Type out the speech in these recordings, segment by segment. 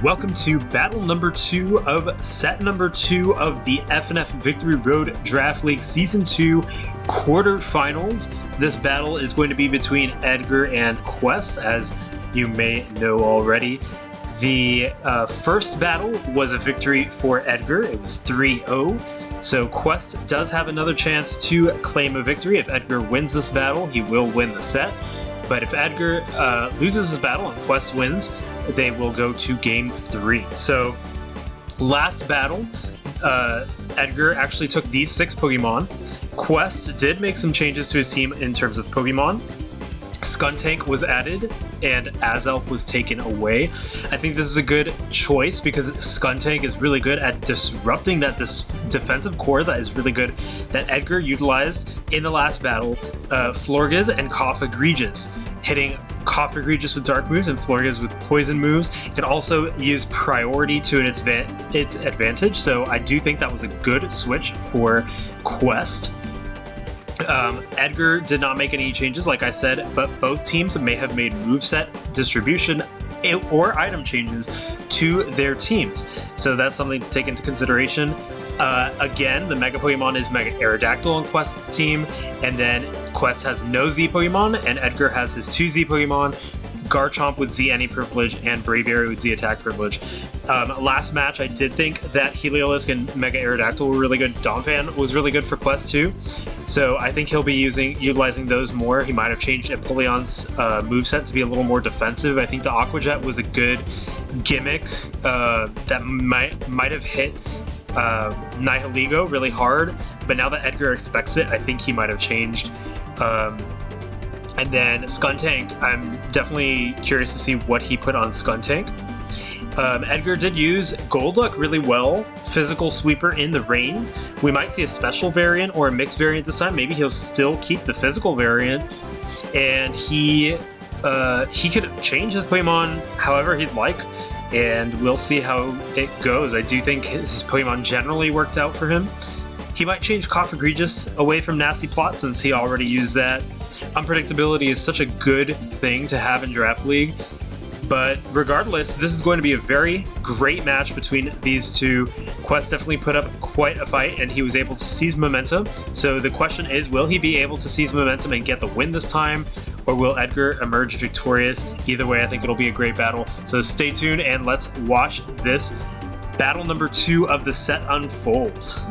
Welcome to battle number 2 of set number 2 of the FnF Victory Road Draft League Season 2 quarterfinals. This battle is going to be between Edgar and Quest, as you may know already. The first battle was a victory for Edgar. It was 3-0. So Quest does have another chance to claim a victory. If Edgar wins this battle, he will win the set. But if Edgar loses this battle and Quest wins, they will go to game 3. So last battle, Edgar actually took these 6 Pokemon. Quest did make some changes to his team in terms of Pokemon. Skuntank was added and Azelf was taken away. I think this is a good choice because Skuntank is really good at disrupting that defensive core that is really good that Edgar utilized in the last battle. Florges and Cofagrigus, hitting Cofagrigus with dark moves and Florges with poison moves. It can also use priority to its advantage, so I do think that was a good switch for Quest. Edgar did not make any changes, like I said, but both teams may have made moveset distribution or item changes to their teams. So that's something to take into consideration. Again, the Mega Pokemon is Mega Aerodactyl on Quest's team, and then Quest has no Z Pokemon, and Edgar has his 2 Z Pokemon, Garchomp with Z Any Privilege, and Braviary with Z Attack Privilege. Last match, I did think that Heliolisk and Mega Aerodactyl were really good. Donphan was really good for Quest too, so I think he'll be utilizing those more. He might have changed Empoleon's moveset to be a little more defensive. I think the Aqua Jet was a good gimmick that might have hit Nihilego really hard, but now that Edgar expects it, I think he might have changed. And then Skuntank, I'm definitely curious to see what he put on Skuntank. Edgar did use Golduck really well, Physical Sweeper in the rain. We might see a special variant or a mixed variant this time. Maybe he'll still keep the physical variant, and he could change his Pokemon however he'd like, and we'll see how it goes. I do think his Pokemon generally worked out for him. He might change Cofagrigus away from Nasty Plot since he already used that. Unpredictability is such a good thing to have in Draft League, but regardless, this is going to be a very great match between these two. Quest definitely put up quite a fight, and he was able to seize momentum. So the question is, will he be able to seize momentum and get the win this time, or will Edgar emerge victorious? Either way, I think it'll be a great battle. So stay tuned, and let's watch this battle number 2 of the set unfold.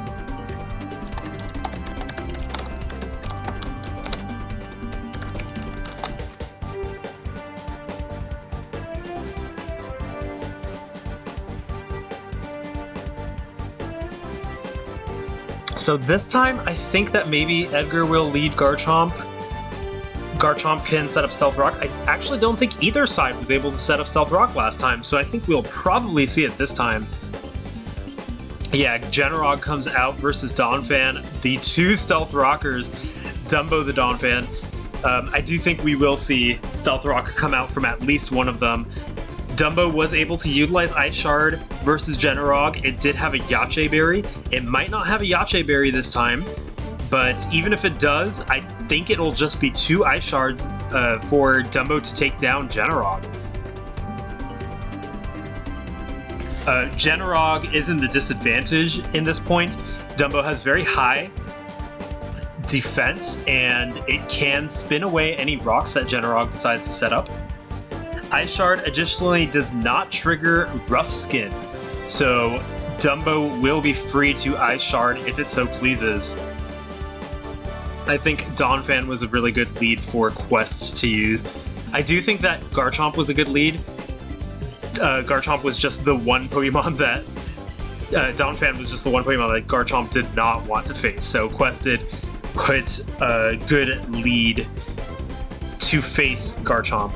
So this time, I think that maybe Edgar will lead Garchomp. Garchomp can set up Stealth Rock. I actually don't think either side was able to set up Stealth Rock last time, so I think we'll probably see it this time. Yeah, Generog comes out versus Donphan, the 2 Stealth Rockers, Dumbo the Donphan. I do think we will see Stealth Rock come out from at least one of them. Dumbo was able to utilize Ice Shard versus Generog. It did have a Yache Berry. It might not have a Yache Berry this time, but even if it does, I think it'll just be 2 Ice Shards for Dumbo to take down Generog. Generog is in the disadvantage in this point. Dumbo has very high defense, and it can spin away any rocks that Generog decides to set up. Ice Shard additionally does not trigger Rough Skin, so Dumbo will be free to Ice Shard if it so pleases. I think Donphan was a really good lead for Quest to use. I do think that Garchomp was a good lead. Garchomp was just the one Pokemon that... Donphan was just the one Pokemon that Garchomp did not want to face, so Quest did put a good lead to face Garchomp.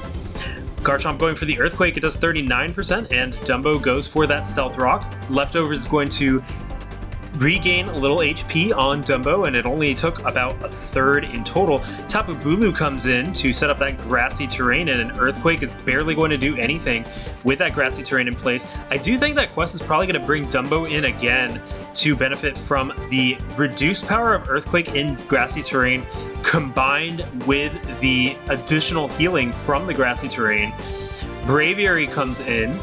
Garchomp going for the Earthquake, it does 39%, and Dumbo goes for that Stealth Rock. Leftovers is going to regain a little HP on Dumbo, and it only took about a third in total. Tapu Bulu comes in to set up that grassy terrain, and an Earthquake is barely going to do anything with that grassy terrain in place. I do think that Quest is probably going to bring Dumbo in again to benefit from the reduced power of Earthquake in grassy terrain, combined with the additional healing from the grassy terrain. Braviary comes in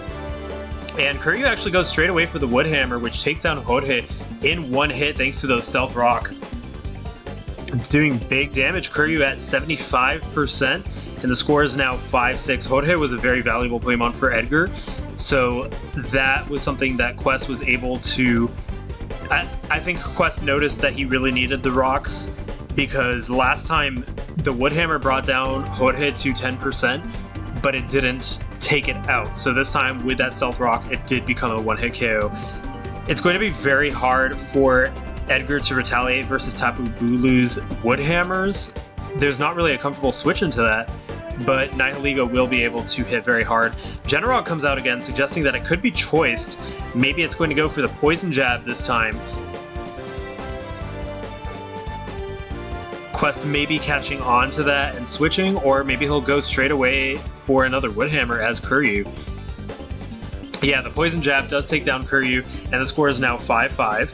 And Kuryu actually goes straight away for the Wood Hammer, which takes down Jorge in one hit thanks to those Stealth Rock. It's doing big damage. Kuryu at 75%, and the score is now 5-6. Jorge was a very valuable Pokemon for Edgar, so that was something that Quest was able to... I think Quest noticed that he really needed the rocks, because last time the Wood Hammer brought down Jorge to 10%, but it didn't take it out. So this time with that Stealth Rock, it did become a one-hit KO. It's going to be very hard for Edgar to retaliate versus Tapu Bulu's Wood Hammers. There's not really a comfortable switch into that, but Nihiligo will be able to hit very hard. Generog comes out again, suggesting that it could be choiced. Maybe it's going to go for the Poison Jab this time. Quest may be catching on to that and switching, or maybe he'll go straight away for another Wood Hammer as Kuryu. Yeah, the Poison Jab does take down Kuryu, and the score is now 5-5.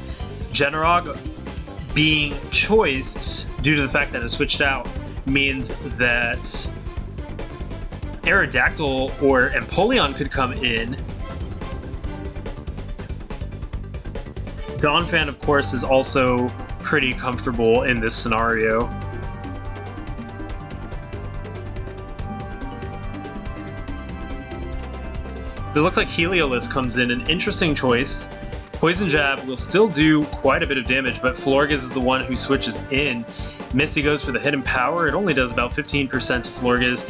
Generog being choiced due to the fact that it switched out means that Aerodactyl or Empoleon could come in. Donphan, of course, is also pretty comfortable in this scenario. It looks like Heliolisk comes in, an interesting choice. Poison Jab will still do quite a bit of damage, but Florges is the one who switches in. Misty goes for the Hidden Power. It only does about 15% to Florges,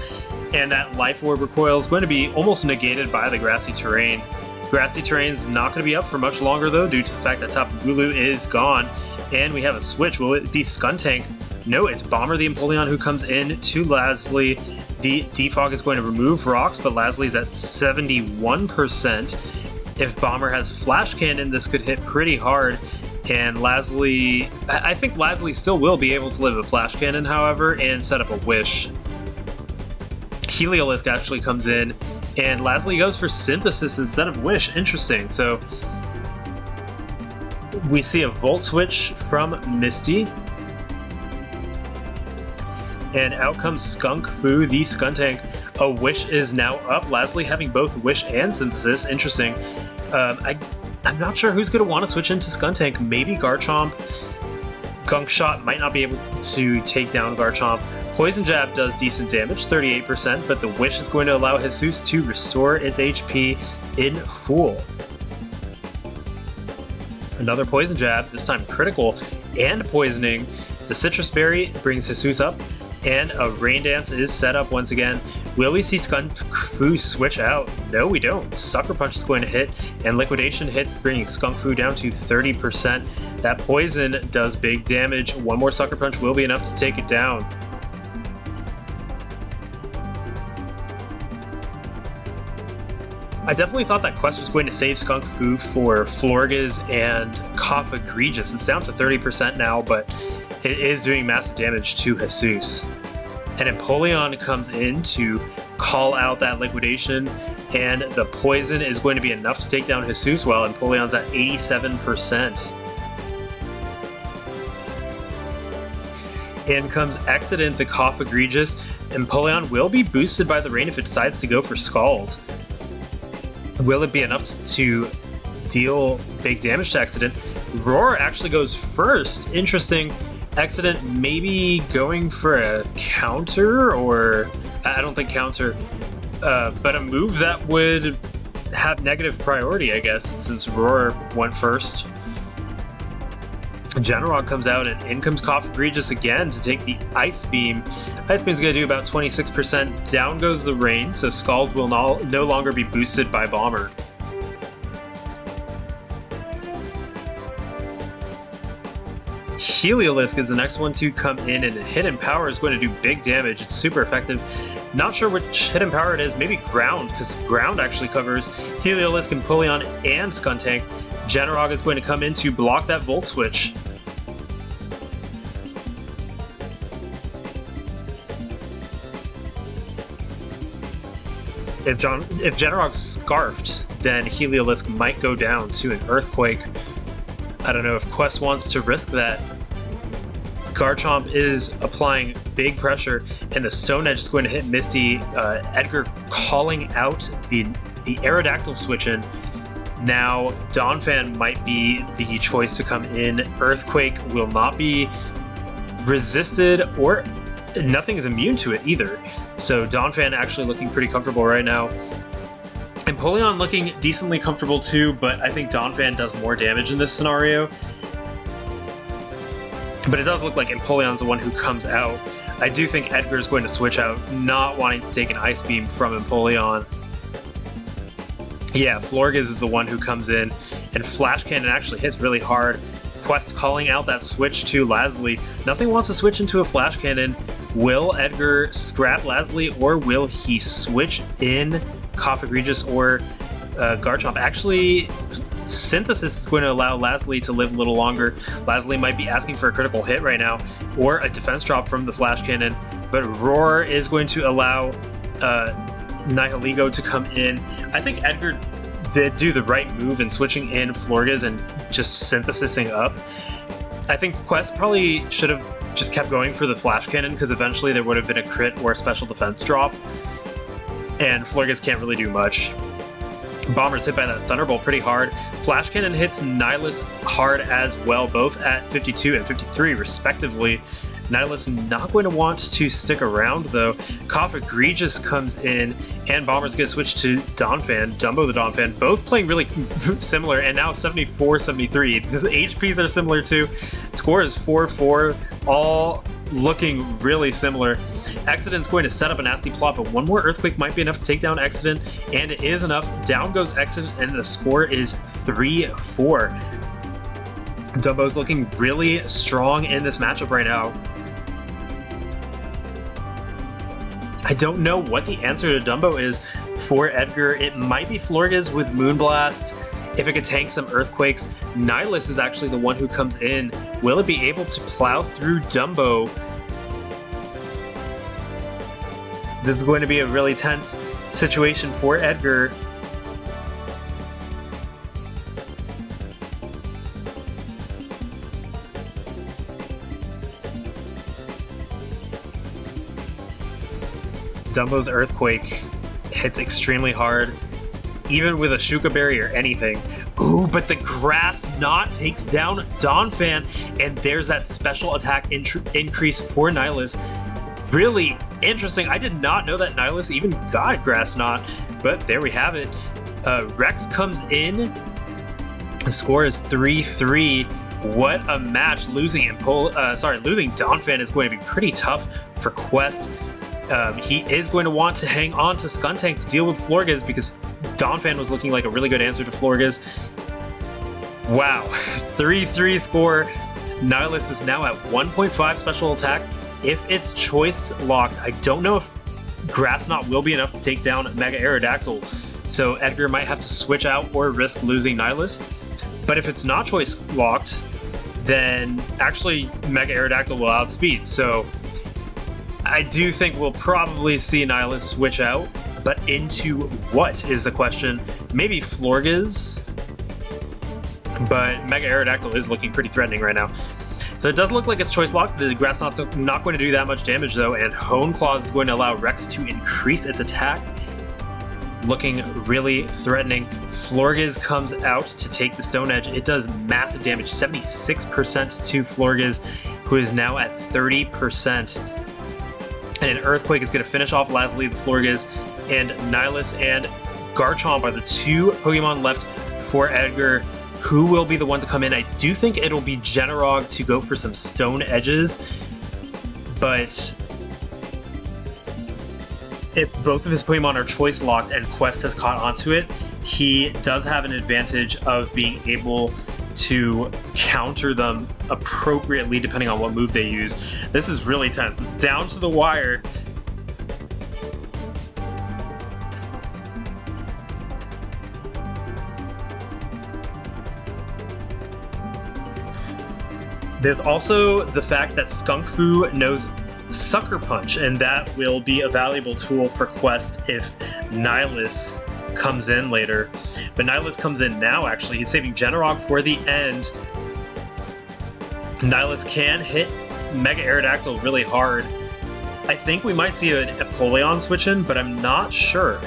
and that Life Orb recoil is going to be almost negated by the Grassy Terrain. Grassy Terrain is not going to be up for much longer, though, due to the fact that Tapu Bulu is gone, and we have a switch. Will it be Skuntank? No, it's Bomber the Empoleon who comes in to Lasley. The Defog is going to remove rocks, but Lasley's at 71%. If Bomber has Flash Cannon, this could hit pretty hard, and Lasley... I think Lasley still will be able to live a Flash Cannon, however, and set up a Wish. Heliolisk actually comes in, and Lasley goes for Synthesis instead of Wish. Interesting. So we see a Volt Switch from Misty, and out comes Skunk Fu, the Skuntank. A Wish is now up. Lasley having both Wish and Synthesis. Interesting. I'm not sure who's going to want to switch into Skuntank. Maybe Garchomp. Gunk Shot might not be able to take down Garchomp. Poison Jab does decent damage, 38%, but the Wish is going to allow Jesus to restore its HP in full. Another Poison Jab, this time critical and poisoning. The Citrus Berry brings Jesus up, and a Rain Dance is set up once again. Will we see Skunk Fu switch out? No, we don't. Sucker Punch is going to hit, and Liquidation hits, bringing Skunk Fu down to 30%. That Poison does big damage. One more Sucker Punch will be enough to take it down. I definitely thought that Quest was going to save Skunk Fu for Florges and Cofagrigus. It's down to 30% now, but it is doing massive damage to Jesus. And Empoleon comes in to call out that Liquidation, and the Poison is going to be enough to take down Jesus, while Empoleon's at 87%. In comes Excident, the Cofagrigus. Empoleon will be boosted by the rain if it decides to go for Scald. Will it be enough to deal big damage to Excident? Roar actually goes first. Interesting. Excident maybe going for a counter, or I don't think counter, but a move that would have negative priority, I guess, since Roar went first. Generog comes out, and in comes Cofagrigus again to take the Ice Beam. Ice Beam's going to do about 26%. Down goes the rain, so Scald will no longer be boosted by Bomber. Heliolisk is the next one to come in, and Hidden Power is going to do big damage. It's super effective. Not sure which Hidden Power it is. Maybe Ground, because Ground actually covers Heliolisk, Empoleon, and Skuntank. Generog is going to come in to block that Volt Switch. If Generog scarfed, then Heliolisk might go down to an Earthquake. I don't know if Quest wants to risk that. Garchomp is applying big pressure, and the Stone Edge is going to hit Misty. Edgar calling out the Aerodactyl switch in. Now, Donphan might be the choice to come in. Earthquake will not be resisted, or nothing is immune to it either. So Donphan actually looking pretty comfortable right now. Empoleon looking decently comfortable too, but I think Donphan does more damage in this scenario. But it does look like Empoleon's the one who comes out. I do think Edgar's going to switch out, not wanting to take an Ice Beam from Empoleon. Yeah, Florges is the one who comes in, and Flash Cannon actually hits really hard. Quest calling out that switch to Lasley. Nothing wants to switch into a Flash Cannon. Will Edgar scrap Lasley, or will he switch in Cough Egregious or Garchomp? Actually, Synthesis is going to allow Lasley to live a little longer. Lasley might be asking for a critical hit right now, or a defense drop from the Flash Cannon, but Roar is going to allow Nihilego to come in. I think Edgar did do the right move in switching in Florges and just synthesizing up. I think Quest probably should have just kept going for the Flash Cannon, because eventually there would have been a crit or a special defense drop, and Florges can't really do much. Bomber's hit by that Thunderbolt pretty hard. Flash Cannon hits Nihilus hard as well, both at 52 and 53 respectively. Nihilus not going to want to stick around though. Cough Egregious comes in, and Bomber's going to switch to Donphan, Dumbo the Donphan, both playing really similar, and now 74-73. The HPs are similar too. Score is 4-4, all looking really similar. Accident's going to set up a nasty plot, but one more Earthquake might be enough to take down Accident, and it is enough. Down goes Accident, and the score is 3-4. Dumbo's looking really strong in this matchup right now. I don't know what the answer to Dumbo is for Edgar. It might be Florges with Moonblast. If it could tank some Earthquakes, Nihilus is actually the one who comes in. Will it be able to plow through Dumbo? This is going to be a really tense situation for Edgar. Dumbo's Earthquake hits extremely hard, even with a Shuka Berry or anything. Ooh, but the Grass Knot takes down Donphan, and there's that special attack increase for Nihilus. Really interesting. I did not know that Nihilus even got Grass Knot, but there we have it. Rex comes in. The score is 3-3. What a match. Losing Donphan is going to be pretty tough for Quest. He is going to want to hang on to Skuntank to deal with Florges, because Donphan was looking like a really good answer to Florges. Wow, 3-3 score. Nihilus is now at 1.5 special attack. If it's choice locked, I don't know if Grass Knot will be enough to take down Mega Aerodactyl, so Edgar might have to switch out or risk losing Nihilus. But if it's not choice locked, then actually Mega Aerodactyl will outspeed, so I do think we'll probably see Nihilus switch out, but into what is the question? Maybe Florges, but Mega Aerodactyl is looking pretty threatening right now. So it does look like it's choice locked. The Grass Knot's not going to do that much damage though, and Hone Claws is going to allow Rex to increase its attack. Looking really threatening. Florges comes out to take the Stone Edge. It does massive damage, 76% to Florges, who is now at 30%. And an Earthquake is going to finish off Lasley, the Florges, and Nihilus and Garchomp are the two Pokemon left for Edgar. Who will be the one to come in? I do think it'll be Generog to go for some Stone Edges, but if both of his Pokemon are choice locked and Quest has caught onto it, he does have an advantage of being able to counter them appropriately depending on what move they use. This is really tense. It's down to the wire. There's also the fact that Skunk Fu knows Sucker Punch, and that will be a valuable tool for Quest if Nihilus comes in later. But Nihilus comes in now, actually. He's saving Generog for the end. Nihilus can hit Mega Aerodactyl really hard. I think we might see an Empoleon switch in, but I'm not sure.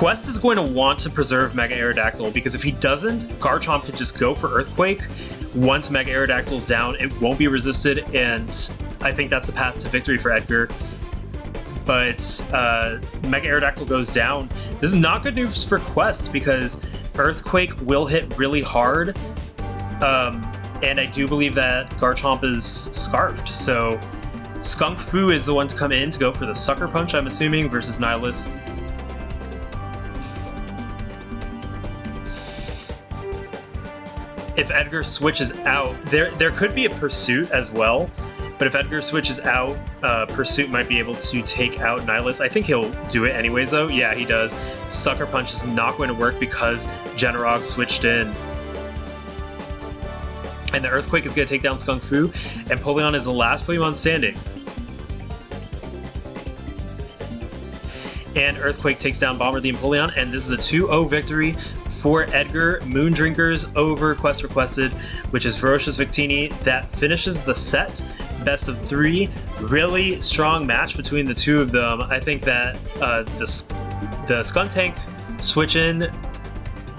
Quest is going to want to preserve Mega Aerodactyl, because if he doesn't, Garchomp can just go for Earthquake. Once Mega Aerodactyl's down, it won't be resisted, and I think that's the path to victory for Edgar. But Mega Aerodactyl goes down. This is not good news for Quest, because Earthquake will hit really hard, and I do believe that Garchomp is Scarfed, so Skunk Fu is the one to come in to go for the Sucker Punch, I'm assuming, versus Nihilus. If Edgar switches out, there could be a Pursuit as well, but if Edgar switches out, Pursuit might be able to take out Nihilus. I think he'll do it anyways, though. Yeah, he does. Sucker Punch is not going to work because Generog switched in. And the Earthquake is going to take down Skunk Fu, and Empoleon is the last Pokemon standing. And Earthquake takes down Bomber the Empoleon, and this is a 2-0 victory for Edgar. Moondrinkers over Quest Requested, which is Verocious Victini. That finishes the set. Best of 3. Really strong match between the two of them. I think that the Skuntank switch in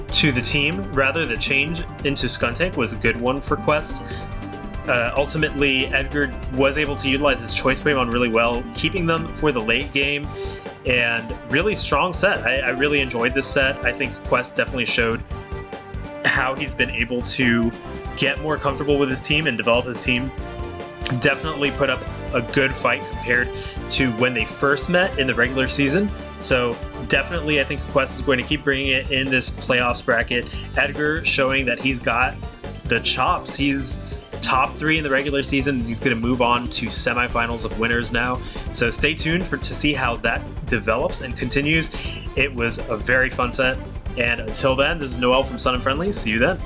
to the team, rather the change into Skuntank, was a good one for Quest. Ultimately, Edgar was able to utilize his choice Pokemon really well, keeping them for the late game. And really strong set. I really enjoyed this set. I think Quest definitely showed how he's been able to get more comfortable with his team and develop his team. Definitely put up a good fight compared to when they first met in the regular season. So definitely I think Quest is going to keep bringing it in this playoffs bracket. Edgar showing that he's got the chops. He's top 3 in the regular season. He's going to move on to semifinals of winners now. So stay tuned to see how that develops and continues. It was a very fun set. And until then, this is Noel from Sun and Friendly. See you then.